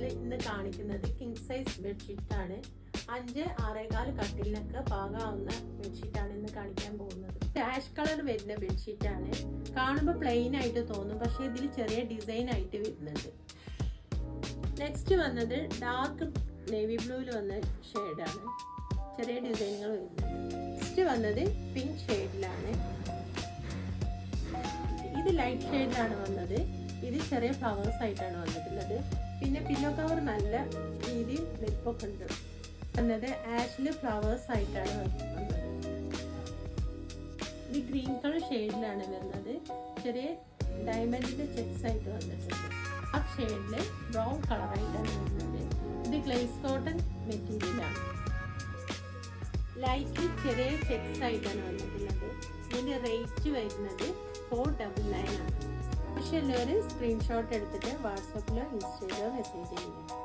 ചാനലിൽ ഇന്ന് കാണിക്കുന്നത് കിങ് സൈസ് ബെഡ്ഷീറ്റ് ആണ്. 5-6.25 കട്ടിലിനൊക്കെ പാകാവുന്ന ബെഡ്ഷീറ്റ് ആണ് ഇന്ന് കാണിക്കാൻ പോകുന്നത്. ആഷ് കളർ വരുന്ന ബെഡ്ഷീറ്റ് ആണ്. കാണുമ്പോൾ പ്ലെയിൻ ആയിട്ട് തോന്നും, പക്ഷെ ഇതിൽ ചെറിയ ഡിസൈൻ ആയിട്ട് വരുന്നുണ്ട്. നെക്സ്റ്റ് വന്നത് ഡാർക്ക് നേവി ബ്ലൂവിൽ വന്ന ഷെയ്ഡാണ്. ചെറിയ ഡിസൈനുകൾ വരുന്നുണ്ട്. നെക്സ്റ്റ് വന്നത് പിങ്ക് ഷെയ്ഡിലാണ്. ഇത് ലൈറ്റ് ഷെയ്ഡിലാണ് വന്നത്. ഇത് ചെറിയ ഫ്ലവേഴ്സ് ആയിട്ടാണ് വന്നിട്ടുള്ളത്. പിന്നെ പില്ലോ കവർ നല്ല രീതിയിൽ വെൽപ്പൊക്കെ ഉണ്ട്. വന്നത് ആഷില് ഫ്ലവേഴ്സ് ആയിട്ടാണ് വന്നത്. ഇത് ഗ്രീൻ കളർ ഷെയ്ഡിലാണ് വരുന്നത്. ചെറിയ ഡയമണ്ടിന്റെ ചെക്സ് ആയിട്ട് വന്നിട്ടുണ്ട്. ആ ഷെയ്ഡില് ബ്രൗൺ കളറായിട്ടാണ് വരുന്നത്. ഇത് ഗ്ലേസ് കോട്ടൺ മെറ്റീരിയലാണ്. ലൈറ്റ് ചെറിയ ചെക്സ് ആയിട്ടാണ് വന്നിട്ടുള്ളത്. ഇതിന്റെ റേറ്റ് വരുന്നത് 499 ആണ്. പക്ഷെ എല്ലാവരും സ്ക്രീൻഷോട്ട് എടുത്തിട്ട് വാട്സാപ്പിലോ ഇൻസ്റ്റയിലോ മെസ്സേജ് ചെയ്യുക.